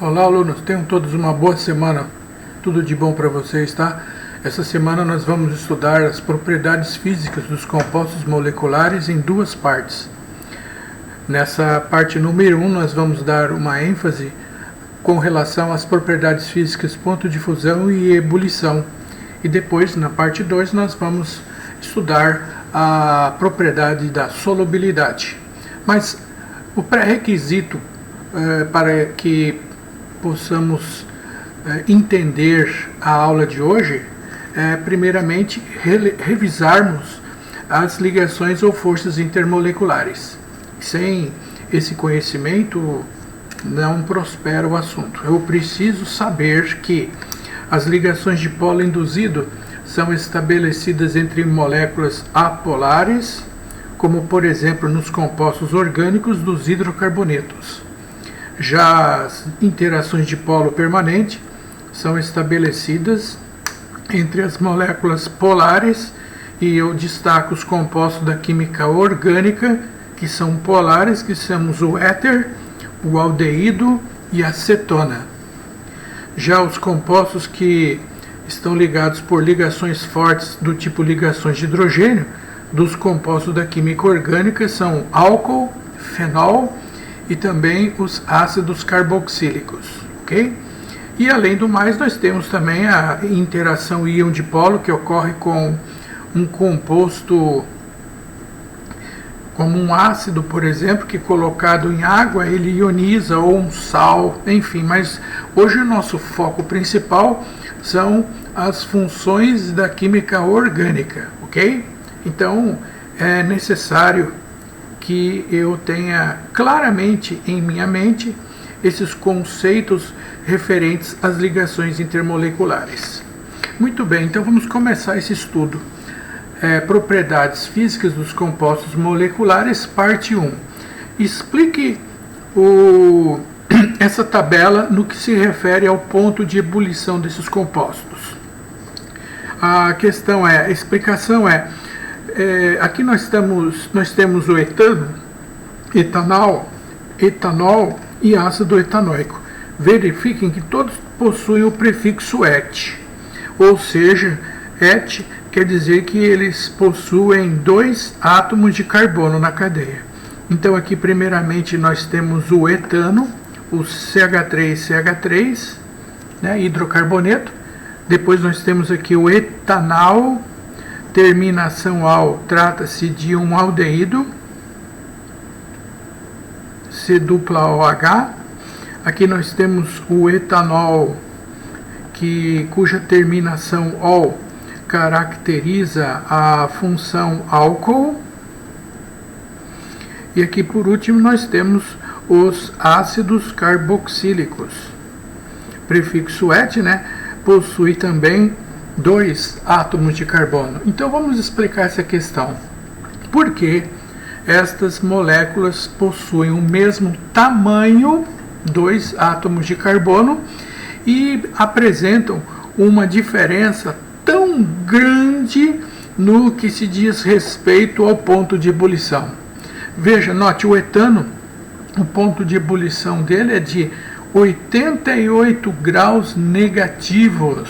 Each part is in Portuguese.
Olá, alunos, tenham todos uma boa semana, tudo de bom para vocês, tá? Essa semana nós vamos estudar as propriedades físicas dos compostos moleculares em duas partes. Nessa parte número 1 nós vamos dar uma ênfase com relação às propriedades físicas ponto de fusão e ebulição. E depois, na parte 2, nós vamos estudar a propriedade da solubilidade. Mas o pré-requisito para que possamos entender a aula de hoje é, primeiramente, revisarmos as ligações ou forças intermoleculares. Sem esse conhecimento, não prospera o assunto. Eu preciso saber que as ligações de polo induzido são estabelecidas entre moléculas apolares, como por exemplo nos compostos orgânicos dos hidrocarbonetos. Já as interações de polo permanente são estabelecidas entre as moléculas polares, e eu destaco os compostos da química orgânica, que são polares, que somos o éter, o aldeído e a cetona. Já os compostos que estão ligados por ligações fortes do tipo ligações de hidrogênio, dos compostos da química orgânica, são álcool, fenol e também os ácidos carboxílicos, ok? E além do mais, nós temos também a interação íon-dipolo, que ocorre com um composto como um ácido, por exemplo, que colocado em água ele ioniza, ou um sal, enfim. Mas hoje o nosso foco principal são as funções da química orgânica, ok? Então é necessário que eu tenha claramente em minha mente esses conceitos referentes às ligações intermoleculares. Muito bem, então vamos começar esse estudo. Propriedades físicas dos compostos moleculares, parte 1. Explique essa tabela no que se refere ao ponto de ebulição desses compostos. A explicação é, aqui nós temos o etano, etanol e ácido etanóico. Verifiquem que todos possuem o prefixo et, ou seja, et quer dizer que eles possuem 2 átomos de carbono na cadeia. Então aqui primeiramente nós temos o etano, o CH3CH3, né, hidrocarboneto. Depois nós temos aqui o etanal, terminação al, trata-se de um aldeído, C-OH. Aqui nós temos o etanol, cuja terminação ol caracteriza a função álcool. E aqui por último nós temos os ácidos carboxílicos. Prefixo et, né, possui também 2 átomos de carbono. Então vamos explicar essa questão. Por que estas moléculas possuem o mesmo tamanho, 2 átomos de carbono, e apresentam uma diferença tão grande no que se diz respeito ao ponto de ebulição? Veja, note, o etano, o ponto de ebulição dele é de 88 graus negativos.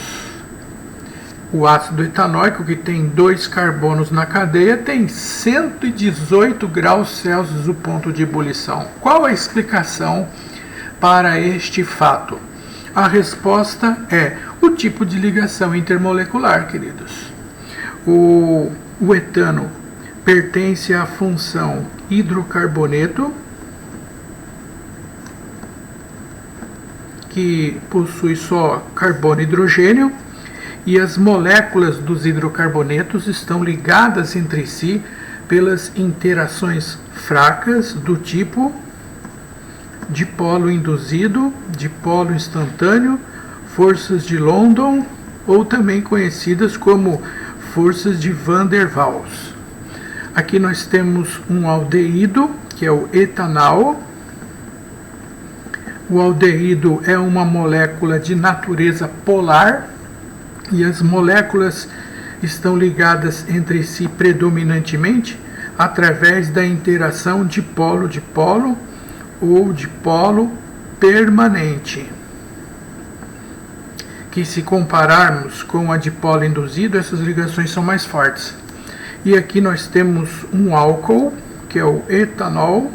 O ácido etanóico, que tem 2 carbonos na cadeia, tem 118 graus Celsius o ponto de ebulição. Qual a explicação para este fato? A resposta é o tipo de ligação intermolecular, queridos. O etano pertence à função hidrocarboneto, que possui só carbono e hidrogênio, e as moléculas dos hidrocarbonetos estão ligadas entre si pelas interações fracas do tipo dipolo induzido, dipolo instantâneo, forças de London, ou também conhecidas como forças de Van der Waals. Aqui nós temos um aldeído, que é o etanal. O aldeído é uma molécula de natureza polar, e as moléculas estão ligadas entre si predominantemente através da interação dipolo-dipolo ou dipolo permanente, que se compararmos com a dipolo induzido, essas ligações são mais fortes. E aqui nós temos um álcool, que é o etanol,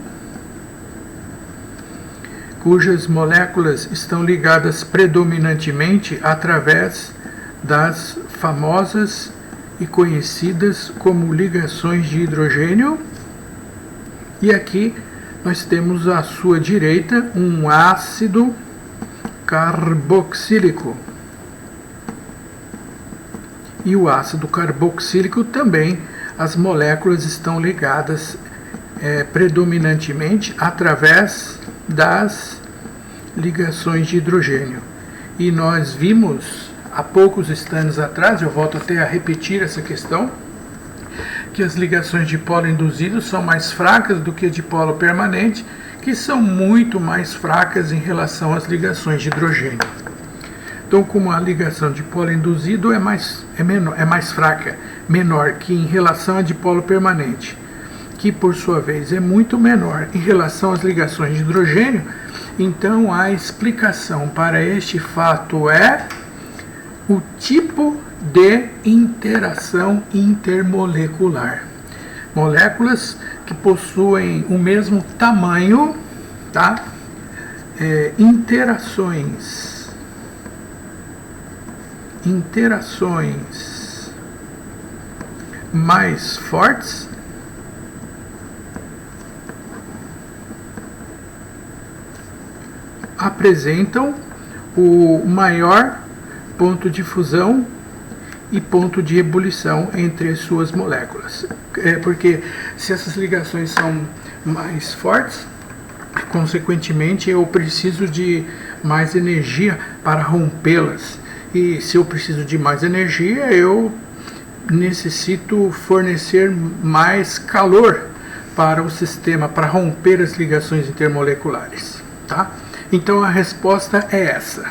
cujas moléculas estão ligadas predominantemente através das famosas e conhecidas como ligações de hidrogênio. E aqui nós temos à sua direita um ácido carboxílico. E o ácido carboxílico também, as moléculas estão ligadas predominantemente através das ligações de hidrogênio. E nós vimos há poucos instantes atrás, eu volto até a repetir essa questão, que as ligações de dipolo induzido são mais fracas do que a dipolo permanente, que são muito mais fracas em relação às ligações de hidrogênio. Então, como a ligação de dipolo induzido é mais fraca, menor que em relação a dipolo permanente, que por sua vez é muito menor em relação às ligações de hidrogênio, então a explicação para este fato é o tipo de interação intermolecular. Moléculas que possuem o mesmo tamanho, tá? Interações mais fortes apresentam o maior ponto de fusão e ponto de ebulição entre as suas moléculas. Porque se essas ligações são mais fortes, consequentemente eu preciso de mais energia para rompê-las. E se eu preciso de mais energia, eu necessito fornecer mais calor para o sistema, para romper as ligações intermoleculares. Tá? Então a resposta é essa.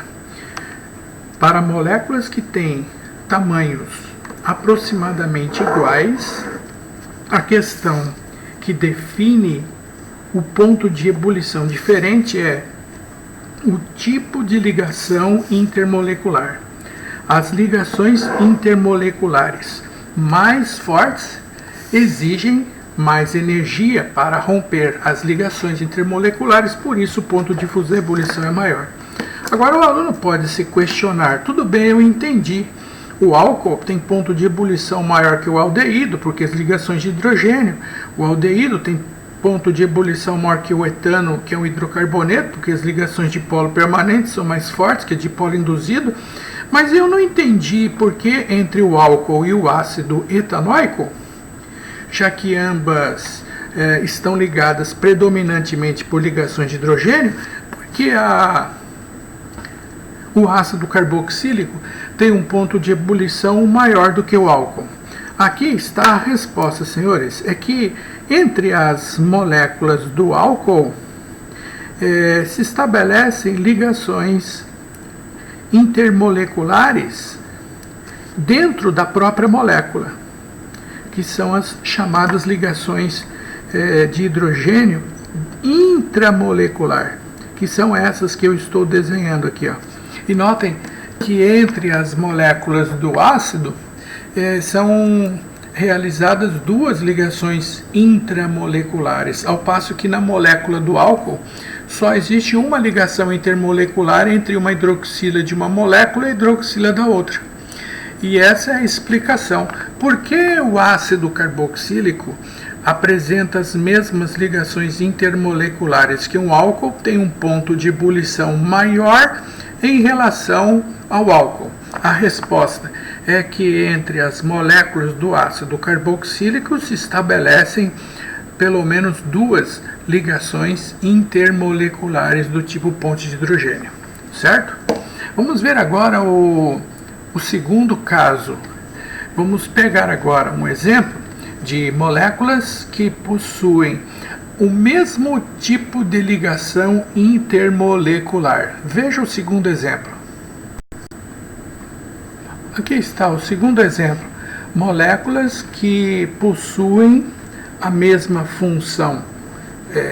Para moléculas que têm tamanhos aproximadamente iguais, a questão que define o ponto de ebulição diferente é o tipo de ligação intermolecular. As ligações intermoleculares mais fortes exigem mais energia para romper as ligações intermoleculares, por isso o ponto de fusão e ebulição é maior. Agora o aluno pode se questionar, tudo bem, eu entendi, o álcool tem ponto de ebulição maior que o aldeído, porque as ligações de hidrogênio, o aldeído tem ponto de ebulição maior que o etano, que é um hidrocarboneto, porque as ligações de dipolo permanente são mais fortes que a dipolo induzido, mas eu não entendi por que entre o álcool e o ácido etanóico, já que ambas estão ligadas predominantemente por ligações de hidrogênio, porque o ácido carboxílico tem um ponto de ebulição maior do que o álcool. Aqui está a resposta, senhores, é que entre as moléculas do álcool se estabelecem ligações intermoleculares dentro da própria molécula, que são as chamadas ligações de hidrogênio intramolecular, que são essas que eu estou desenhando aqui, ó. E notem que entre as moléculas do ácido são realizadas duas ligações intramoleculares, ao passo que na molécula do álcool só existe uma ligação intermolecular entre uma hidroxila de uma molécula e a hidroxila da outra. E essa é a explicação. Por que o ácido carboxílico apresenta as mesmas ligações intermoleculares que um álcool, tem um ponto de ebulição maior em relação ao álcool? A resposta é que entre as moléculas do ácido carboxílico se estabelecem pelo menos duas ligações intermoleculares do tipo ponte de hidrogênio, certo? Vamos ver agora o segundo caso. Vamos pegar agora um exemplo de moléculas que possuem o mesmo tipo de ligação intermolecular. Veja o segundo exemplo. Aqui está o segundo exemplo. Moléculas que possuem a mesma função.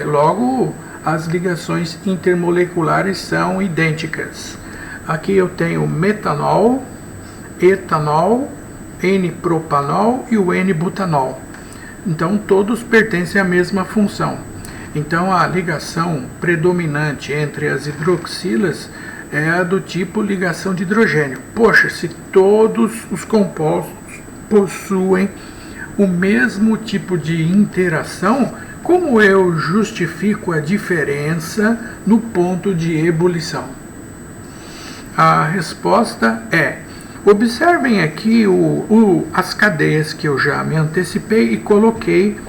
Logo, as ligações intermoleculares são idênticas. Aqui eu tenho metanol, etanol, N-propanol e o N-butanol. Então todos pertencem à mesma função. Então a ligação predominante entre as hidroxilas é a do tipo ligação de hidrogênio. Poxa, se todos os compostos possuem o mesmo tipo de interação, como eu justifico a diferença no ponto de ebulição? A resposta é: observem aqui as cadeias que eu já me antecipei e coloquei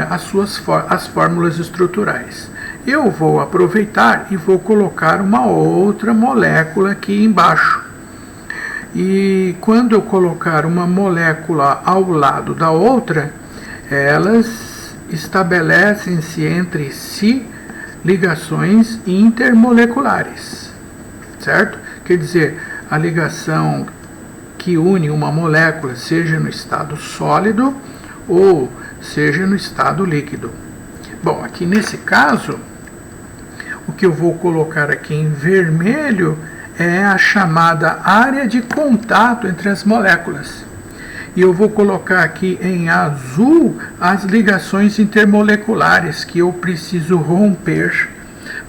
as fórmulas estruturais. Eu vou aproveitar e vou colocar uma outra molécula aqui embaixo. E quando eu colocar uma molécula ao lado da outra, elas estabelecem-se entre si ligações intermoleculares, certo? Quer dizer, a ligação que une uma molécula, seja no estado sólido ou seja no estado líquido. Bom, aqui nesse caso, o que eu vou colocar aqui em vermelho é a chamada área de contato entre as moléculas. E eu vou colocar aqui em azul as ligações intermoleculares que eu preciso romper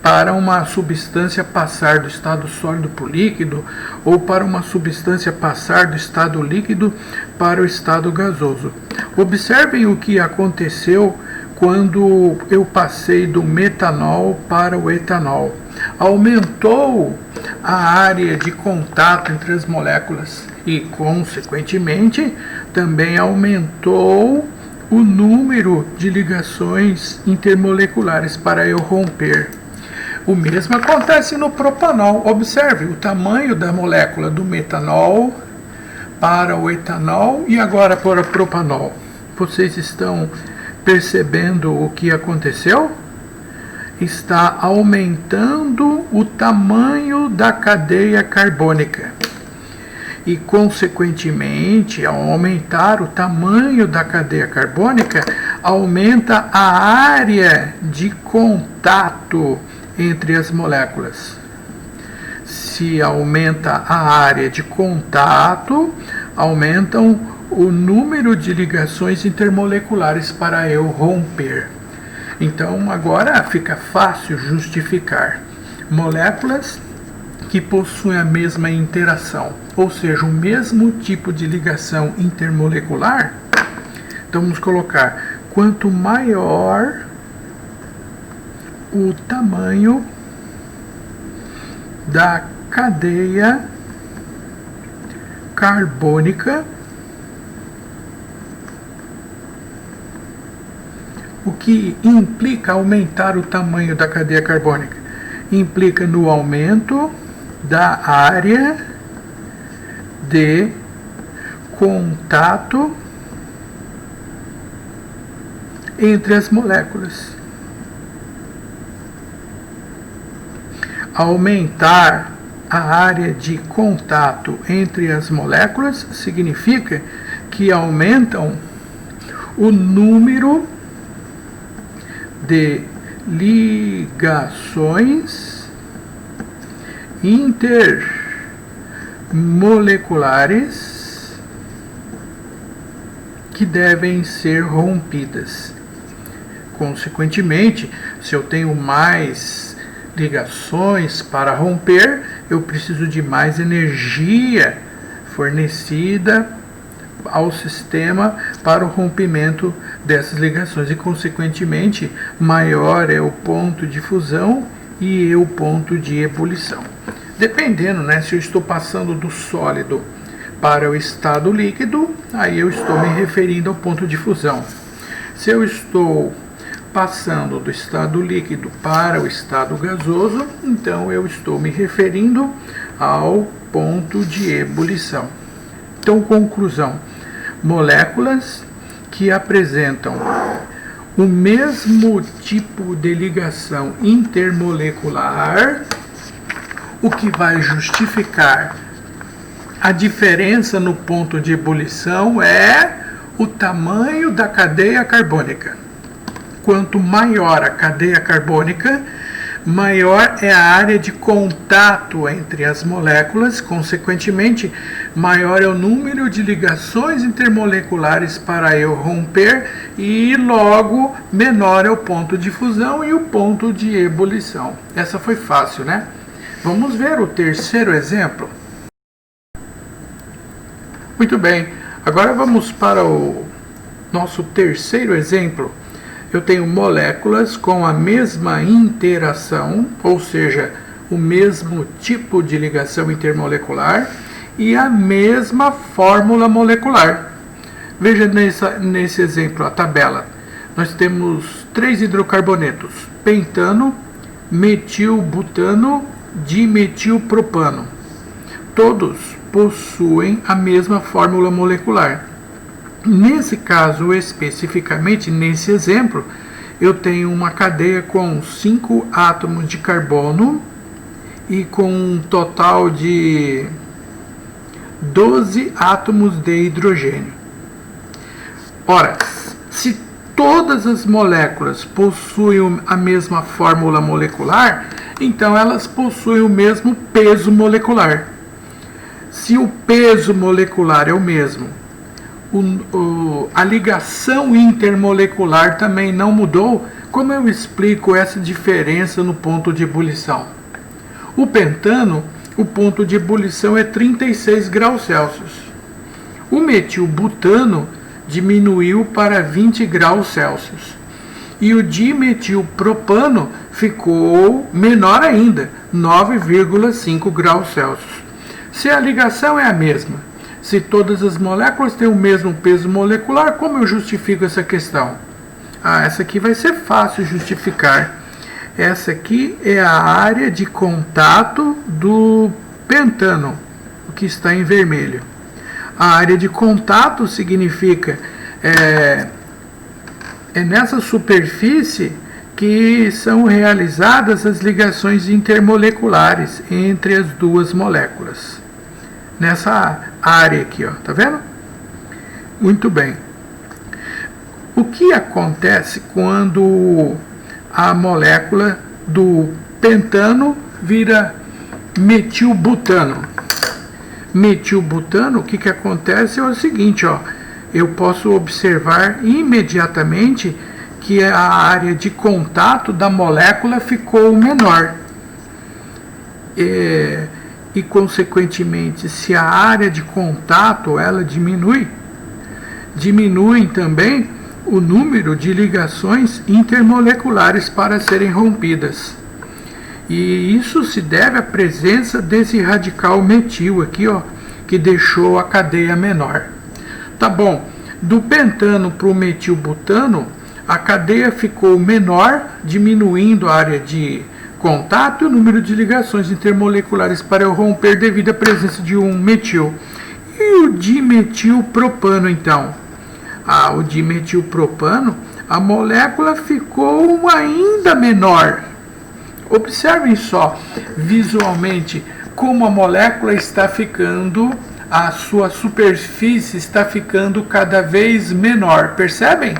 para uma substância passar do estado sólido para o líquido, ou para uma substância passar do estado líquido para o estado gasoso. Observem o que aconteceu quando eu passei do metanol para o etanol. Aumentou a área de contato entre as moléculas e, consequentemente, também aumentou o número de ligações intermoleculares para eu romper. O mesmo acontece no propanol. Observe o tamanho da molécula do metanol para o etanol e agora para o propanol. Vocês estão percebendo o que aconteceu? Está aumentando o tamanho da cadeia carbônica. E, consequentemente, ao aumentar o tamanho da cadeia carbônica, aumenta a área de contato entre as moléculas. Se aumenta a área de contato, aumentam o número de ligações intermoleculares para eu romper. Então agora fica fácil justificar moléculas que possuem a mesma interação, ou seja, o mesmo tipo de ligação intermolecular. Então vamos colocar: quanto maior o tamanho da cadeia carbônica, o que implica aumentar o tamanho da cadeia carbônica? Implica no aumento da área de contato entre as moléculas. Aumentar a área de contato entre as moléculas significa que aumentam o número de ligações intermoleculares que devem ser rompidas. Consequentemente, se eu tenho mais ligações para romper, eu preciso de mais energia fornecida ao sistema para o rompimento dessas ligações e, consequentemente, maior é o ponto de fusão e o ponto de ebulição. Dependendo, né, se eu estou passando do sólido para o estado líquido, aí eu estou me referindo ao ponto de fusão. Se eu estou passando do estado líquido para o estado gasoso, então eu estou me referindo ao ponto de ebulição. Então, conclusão: moléculas que apresentam o mesmo tipo de ligação intermolecular, o que vai justificar a diferença no ponto de ebulição é o tamanho da cadeia carbônica. quanto maior a cadeia carbônica, maior é a área de contato entre as moléculas, consequentemente, maior é o número de ligações intermoleculares para eu romper e, logo, menor é o ponto de fusão e o ponto de ebulição. Essa foi fácil, né? Vamos ver o terceiro exemplo. Muito bem, agora vamos para o nosso terceiro exemplo. Eu tenho moléculas com a mesma interação, ou seja, o mesmo tipo de ligação intermolecular e a mesma fórmula molecular. Veja nesse exemplo a tabela. Nós temos 3 hidrocarbonetos: pentano, metilbutano, dimetilpropano. Todos possuem a mesma fórmula molecular. Nesse caso, especificamente nesse exemplo, eu tenho uma cadeia com 5 átomos de carbono e com um total de 12 átomos de hidrogênio. Ora, se todas as moléculas possuem a mesma fórmula molecular, então elas possuem o mesmo peso molecular. Se o peso molecular é o mesmo, a ligação intermolecular também não mudou, como eu explico essa diferença no ponto de ebulição? O pentano, o ponto de ebulição é 36 graus Celsius. O metilbutano diminuiu para 20 graus Celsius. E o dimetilpropano ficou menor ainda, 9,5 graus Celsius. Se a ligação é a mesma, se todas as moléculas têm o mesmo peso molecular, como eu justifico essa questão? Essa aqui vai ser fácil justificar. Essa aqui é a área de contato do pentano, o que está em vermelho. A área de contato significa é nessa superfície que são realizadas as ligações intermoleculares entre as duas moléculas. Nessa área aqui, ó, tá vendo? Muito bem. O que acontece quando a molécula do pentano vira metilbutano? Metilbutano, o que acontece é o seguinte, ó, eu posso observar imediatamente que a área de contato da molécula ficou menor. E consequentemente, se a área de contato ela diminui, diminuem também o número de ligações intermoleculares para serem rompidas. E isso se deve à presença desse radical metil aqui, ó, que deixou a cadeia menor. Tá bom, do pentano para o metilbutano, a cadeia ficou menor, diminuindo a área de contato e o número de ligações intermoleculares para eu romper devido à presença de um metil. E o dimetilpropano, então? O dimetilpropano, a molécula ficou ainda menor. Observem só, visualmente, como a molécula está ficando, a sua superfície está ficando cada vez menor, percebem?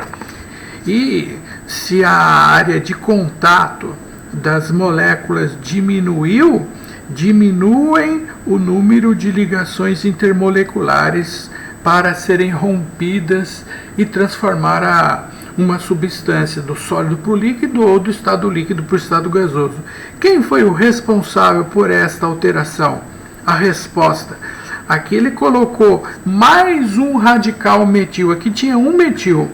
E se a área de contato das moléculas diminuiu, diminuem o número de ligações intermoleculares para serem rompidas e transformar uma substância do sólido para o líquido ou do estado líquido para o estado gasoso. Quem foi o responsável por esta alteração? A resposta: aqui ele colocou mais um radical metil. Aqui tinha um metil.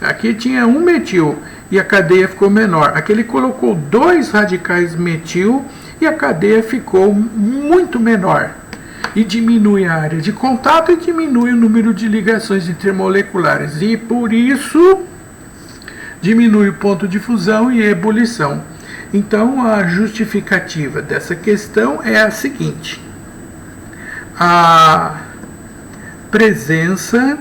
Aqui tinha um metil e a cadeia ficou menor. Aqui ele colocou 2 radicais metil e a cadeia ficou muito menor. E diminui a área de contato e diminui o número de ligações intermoleculares. E por isso diminui o ponto de fusão e ebulição. Então a justificativa dessa questão é a seguinte: a presença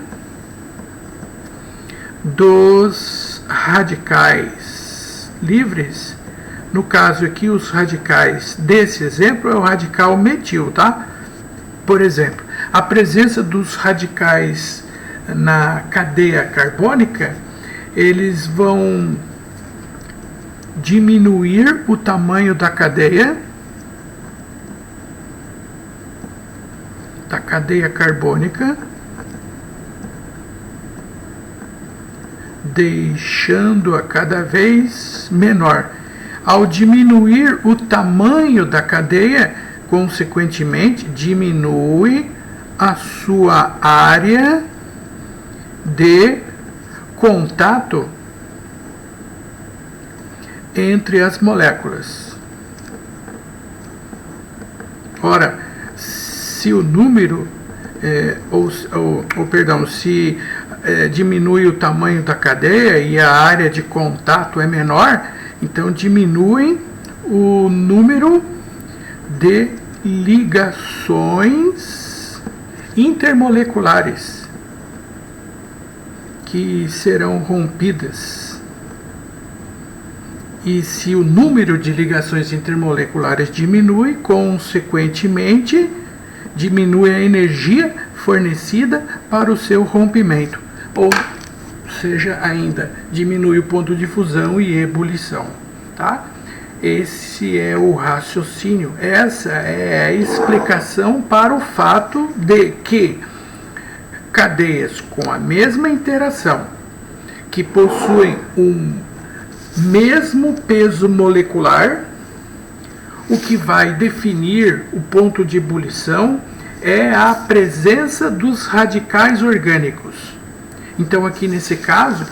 dos radicais livres, no caso aqui os radicais desse exemplo é o radical metil, tá? Por exemplo, a presença dos radicais na cadeia carbônica, eles vão diminuir o tamanho da cadeia carbônica, deixando-a cada vez menor. Ao diminuir o tamanho da cadeia, consequentemente, diminui a sua área de contato entre as moléculas. Ora, se o número, se diminui o tamanho da cadeia e a área de contato é menor, então diminui o número de ligações intermoleculares que serão rompidas. E se o número de ligações intermoleculares diminui, consequentemente, diminui a energia fornecida para o seu rompimento. Ou seja, ainda diminui o ponto de fusão e ebulição. Tá? Esse é o raciocínio. Essa é a explicação para o fato de que cadeias com a mesma interação, que possuem um mesmo peso molecular, o que vai definir o ponto de ebulição é a presença dos radicais orgânicos. Então aqui nesse caso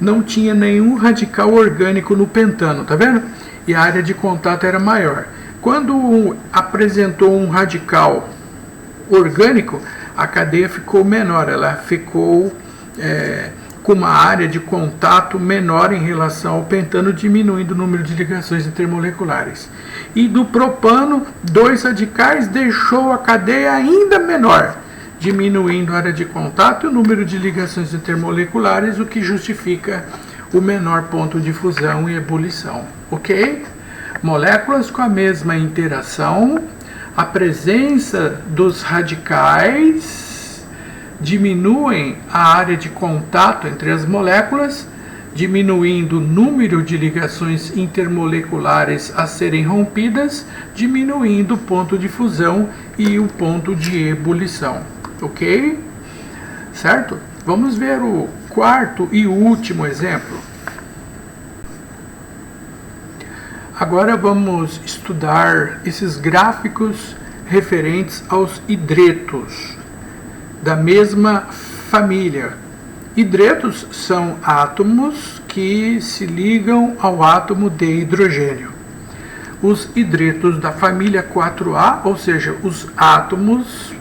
não tinha nenhum radical orgânico no pentano, tá vendo? E a área de contato era maior. Quando apresentou um radical orgânico, a cadeia ficou menor, ela ficou com uma área de contato menor em relação ao pentano, diminuindo o número de ligações intermoleculares. E do propano, 2 radicais deixou a cadeia ainda menor, diminuindo a área de contato e o número de ligações intermoleculares, o que justifica o menor ponto de fusão e ebulição. Ok? Moléculas com a mesma interação, a presença dos radicais diminuem a área de contato entre as moléculas, diminuindo o número de ligações intermoleculares a serem rompidas, diminuindo o ponto de fusão e o ponto de ebulição. Ok? Certo? Vamos ver o quarto e último exemplo. Agora vamos estudar esses gráficos referentes aos hidretos da mesma família. Hidretos são átomos que se ligam ao átomo de hidrogênio. Os hidretos da família 4A, ou seja, os átomos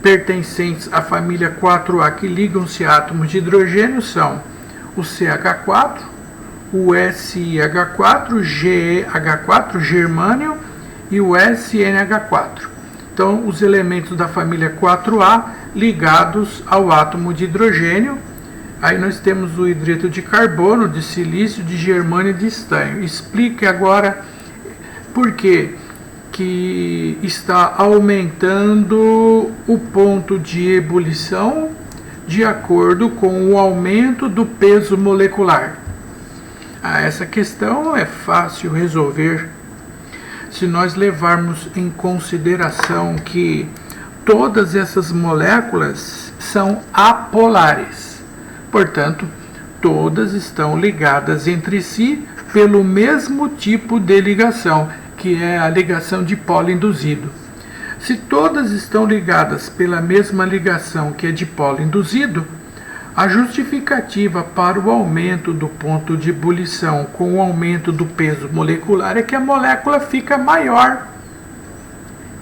pertencentes à família 4A que ligam-se a átomos de hidrogênio são o CH4, o SiH4, o GeH4, germânio, e o SnH4. Então, os elementos da família 4A ligados ao átomo de hidrogênio. Aí nós temos o hidreto de carbono, de silício, de germânio e de estanho. Explique agora por que está aumentando o ponto de ebulição de acordo com o aumento do peso molecular. Essa questão é fácil resolver se nós levarmos em consideração que todas essas moléculas são apolares. Portanto, todas estão ligadas entre si pelo mesmo tipo de ligação, que é a ligação dipolo induzido. Se todas estão ligadas pela mesma ligação, que é dipolo induzido, a justificativa para o aumento do ponto de ebulição com o aumento do peso molecular é que a molécula fica maior.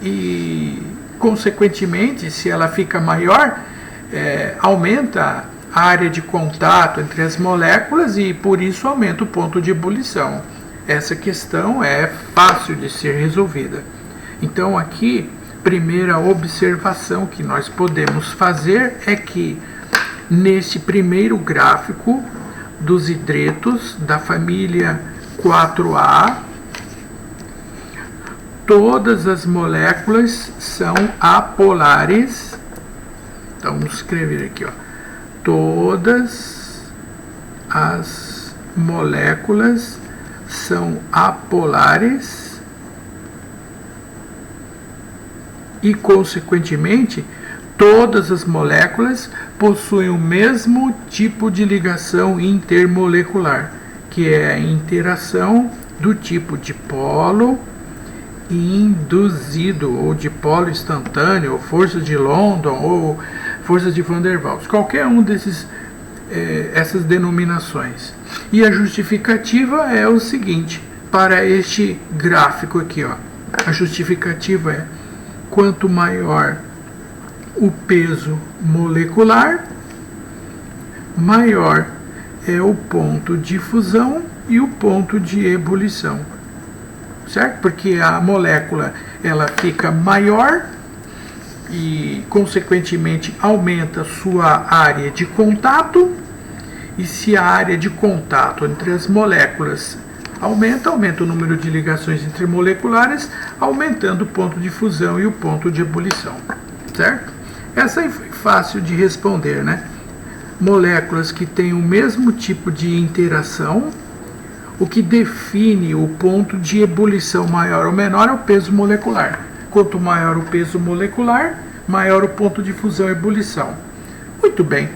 E, consequentemente, se ela fica maior, aumenta a área de contato entre as moléculas e, por isso, aumenta o ponto de ebulição. Essa questão é fácil de ser resolvida. Então, aqui, primeira observação que nós podemos fazer é que, nesse primeiro gráfico dos hidretos da família 4A, todas as moléculas são apolares. Então, vamos escrever aqui, ó. Todas as moléculas são apolares e, consequentemente, todas as moléculas possuem o mesmo tipo de ligação intermolecular, que é a interação do tipo dipolo induzido, ou dipolo instantâneo, ou força de London, ou força de Van der Waals, qualquer um desses essas denominações. E a justificativa é o seguinte, para este gráfico aqui, ó, a justificativa é: quanto maior o peso molecular, maior é o ponto de fusão e o ponto de ebulição, certo? Porque a molécula ela fica maior e, consequentemente, aumenta sua área de contato, e se a área de contato entre as moléculas aumenta o número de ligações intermoleculares, aumentando o ponto de fusão e o ponto de ebulição, certo? Essa é fácil de responder, né? Moléculas que têm o mesmo tipo de interação, o que define o ponto de ebulição maior ou menor é o peso molecular. Quanto maior o peso molecular, maior o ponto de fusão e ebulição. Muito bem,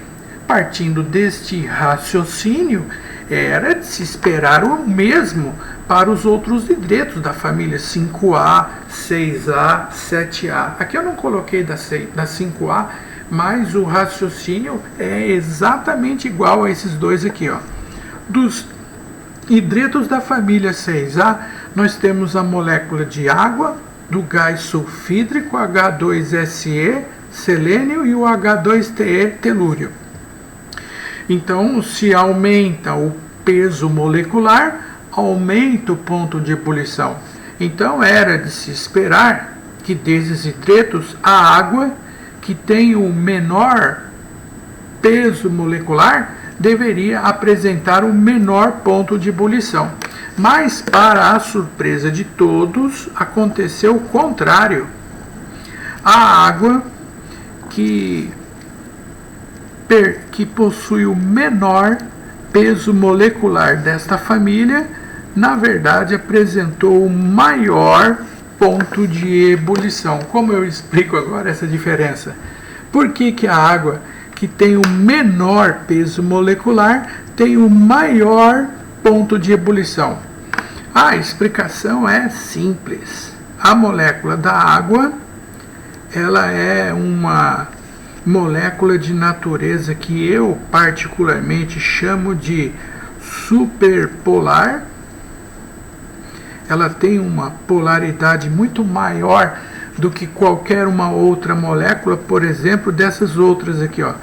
partindo deste raciocínio, era de se esperar o mesmo para os outros hidretos da família 5A, 6A, 7A. Aqui eu não coloquei da 5A, mas o raciocínio é exatamente igual a esses dois aqui, ó. Dos hidretos da família 6A, nós temos a molécula de água, do gás sulfídrico, H2SE, selênio, e o H2TE, telúrio. Então, se aumenta o peso molecular, aumenta o ponto de ebulição. Então, era de se esperar que desses hidretos, a água, que tem o menor peso molecular, deveria apresentar o menor ponto de ebulição. Mas, para a surpresa de todos, aconteceu o contrário. A água que possui o menor peso molecular desta família, na verdade, apresentou o maior ponto de ebulição. Como eu explico agora essa diferença? Por que a água que tem o menor peso molecular tem o maior ponto de ebulição? A explicação é simples. A molécula da água, ela é uma molécula de natureza que eu particularmente chamo de superpolar. Ela tem uma polaridade muito maior do que qualquer uma outra molécula, por exemplo, dessas outras aqui, ó.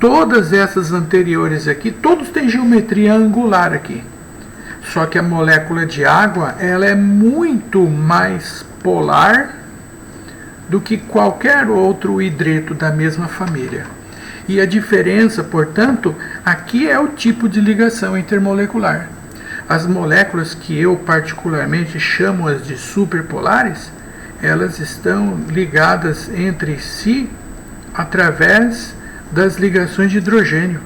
Todas essas anteriores aqui, todos têm geometria angular aqui. Só que a molécula de água, ela é muito mais polar do que qualquer outro hidreto da mesma família. E a diferença, portanto, aqui é o tipo de ligação intermolecular. As moléculas que eu particularmente chamo-as de superpolares, elas estão ligadas entre si através das ligações de hidrogênio,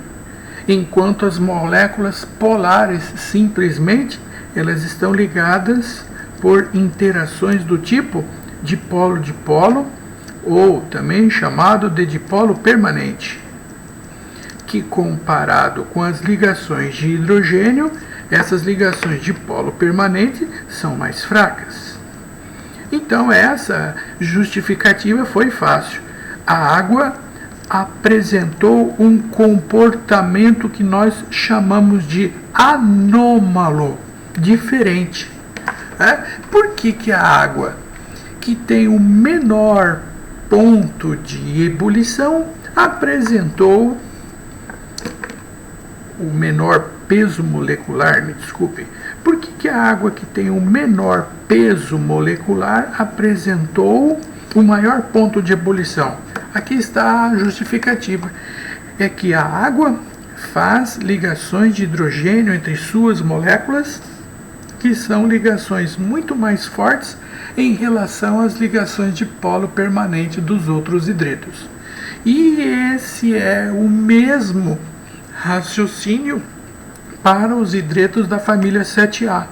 enquanto as moléculas polares, simplesmente, elas estão ligadas por interações do tipo dipolo-dipolo, ou também chamado de dipolo permanente, que, comparado com as ligações de hidrogênio, essas ligações de polo permanente são mais fracas. Então, essa justificativa foi fácil. A água apresentou um comportamento que nós chamamos de anômalo, diferente. Por que a água, que tem o menor ponto de ebulição, apresentou o menor peso molecular, me desculpem. Por que a água que tem o menor peso molecular apresentou o maior ponto de ebulição? Aqui está a justificativa. É que a água faz ligações de hidrogênio entre suas moléculas, que são ligações muito mais fortes em relação às ligações de polo permanente dos outros hidretos. E esse é o mesmo raciocínio para os hidretos da família 7A.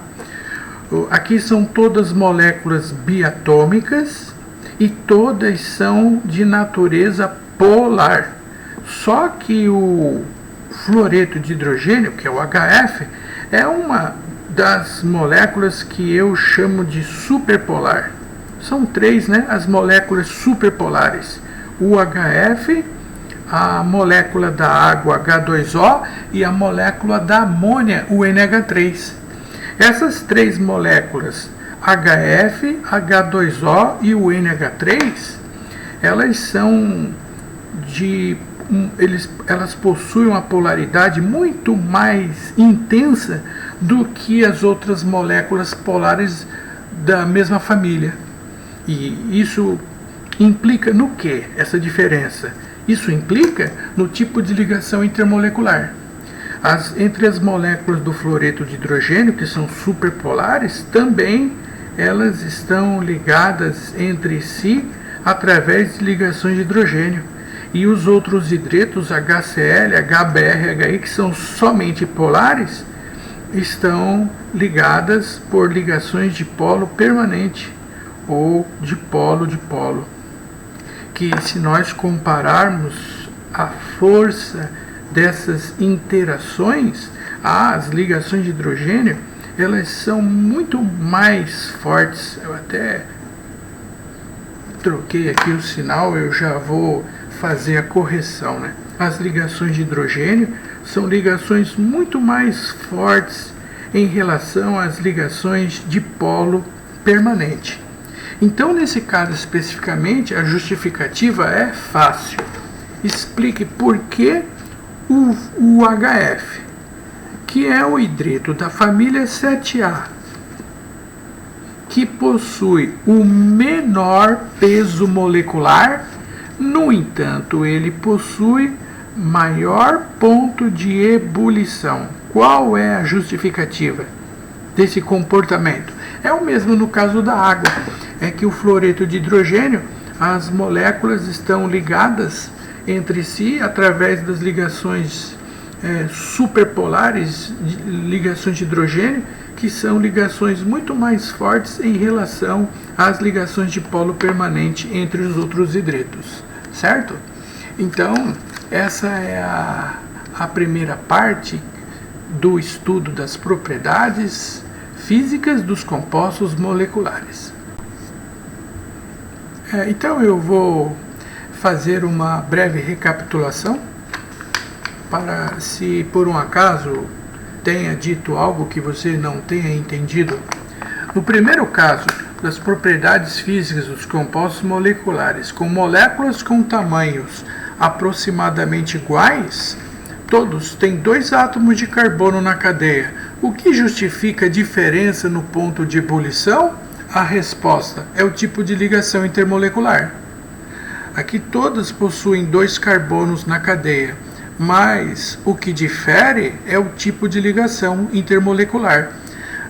Aqui são todas moléculas biatômicas e todas são de natureza polar. Só que o fluoreto de hidrogênio, que é o HF, é uma das moléculas que eu chamo de superpolar. São três, né, as moléculas superpolares: o HF, a molécula da água H2O e a molécula da amônia, o NH3. Essas três moléculas, HF, H2O e o NH3, elas são elas possuem uma polaridade muito mais intensa do que as outras moléculas polares da mesma família. E isso implica no que essa diferença? Isso implica no tipo de ligação intermolecular. Entre as moléculas do fluoreto de hidrogênio, que são superpolares, também elas estão ligadas entre si através de ligações de hidrogênio. E os outros hidretos, HCl, HBr, HI, que são somente polares, estão ligadas por ligações de polo permanente ou de polo, que se nós compararmos a força dessas interações, as ligações de hidrogênio, elas são muito mais fortes. Eu até troquei aqui o sinal, eu já vou fazer a correção, né? As ligações de hidrogênio são ligações muito mais fortes em relação às ligações de polo permanente. Então, nesse caso especificamente, a justificativa é fácil. Explique por que o HF, que é o hidreto da família 7A, que possui o menor peso molecular, no entanto, ele possui maior ponto de ebulição. Qual é a justificativa desse comportamento? É o mesmo no caso da água. É que o fluoreto de hidrogênio, as moléculas estão ligadas entre si através das ligações superpolares, ligações de hidrogênio, que são ligações muito mais fortes em relação às ligações de polo permanente entre os outros hidretos, certo? Então, essa é a primeira parte do estudo das propriedades físicas dos compostos moleculares. Então eu vou fazer uma breve recapitulação para, se por um acaso tenha dito algo que você não tenha entendido. No primeiro caso, das propriedades físicas dos compostos moleculares, com moléculas com tamanhos aproximadamente iguais, todos têm 2 átomos de carbono na cadeia. O que justifica a diferença no ponto de ebulição? A resposta é o tipo de ligação intermolecular. Aqui todas possuem 2 carbonos na cadeia, mas o que difere é o tipo de ligação intermolecular.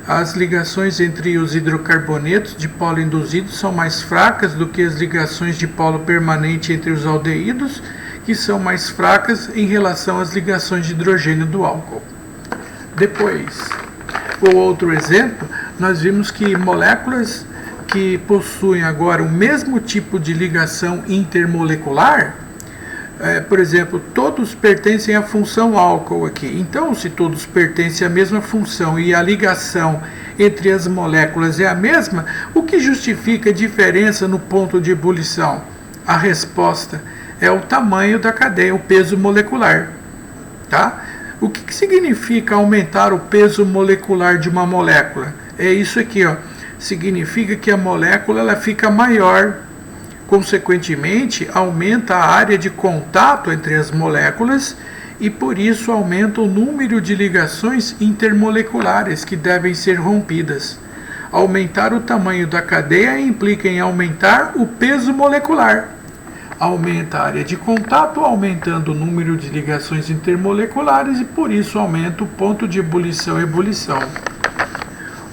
As ligações entre os hidrocarbonetos de polo induzido são mais fracas do que as ligações de polo permanente entre os aldeídos, que são mais fracas em relação às ligações de hidrogênio do álcool. Depois, o outro exemplo, nós vimos que moléculas que possuem agora o mesmo tipo de ligação intermolecular, por exemplo, todos pertencem à função álcool aqui. Então, se todos pertencem à mesma função e a ligação entre as moléculas é a mesma, o que justifica a diferença no ponto de ebulição? A resposta é o tamanho da cadeia, o peso molecular. Tá? O que significa aumentar o peso molecular de uma molécula? É isso aqui, ó. Significa que a molécula ela fica maior. Consequentemente, aumenta a área de contato entre as moléculas e, por isso, aumenta o número de ligações intermoleculares que devem ser rompidas. Aumentar o tamanho da cadeia implica em aumentar o peso molecular. Aumenta a área de contato, aumentando o número de ligações intermoleculares e, por isso, aumenta o ponto de ebulição e ebulição.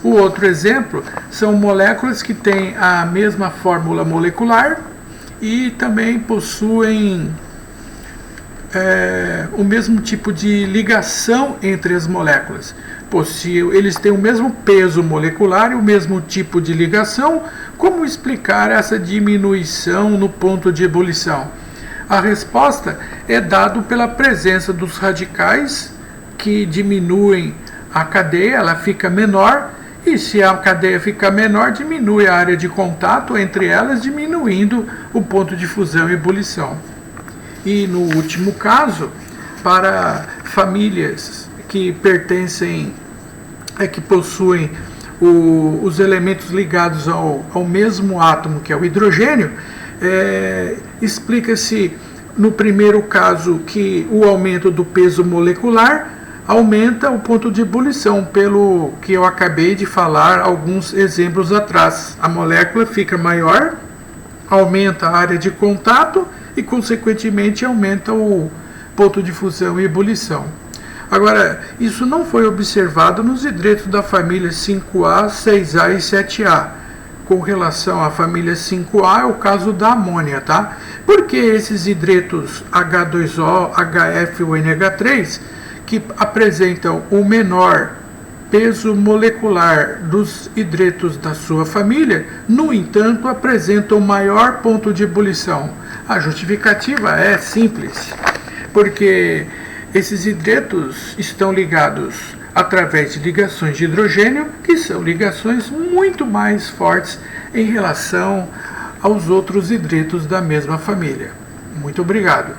O outro exemplo são moléculas que têm a mesma fórmula molecular e também possuem o mesmo tipo de ligação entre as moléculas. eles têm o mesmo peso molecular e o mesmo tipo de ligação, como explicar essa diminuição no ponto de ebulição? A resposta é dada pela presença dos radicais que diminuem a cadeia, ela fica menor, e se a cadeia ficar menor, diminui a área de contato entre elas, diminuindo o ponto de fusão e ebulição. E no último caso, para famílias que pertencem, que possuem os elementos ligados ao mesmo átomo, que é o hidrogênio, explica-se no primeiro caso que o aumento do peso molecular aumenta o ponto de ebulição, pelo que eu acabei de falar alguns exemplos atrás. A molécula fica maior, aumenta a área de contato e, consequentemente, aumenta o ponto de fusão e ebulição. Agora, isso não foi observado nos hidretos da família 5A, 6A e 7A. Com relação à família 5A, é o caso da amônia, tá? Porque esses hidretos H2O, HF ou NH3, que apresentam o menor peso molecular dos hidretos da sua família, no entanto, apresentam maior ponto de ebulição. A justificativa é simples, porque esses hidretos estão ligados através de ligações de hidrogênio, que são ligações muito mais fortes em relação aos outros hidretos da mesma família. Muito obrigado.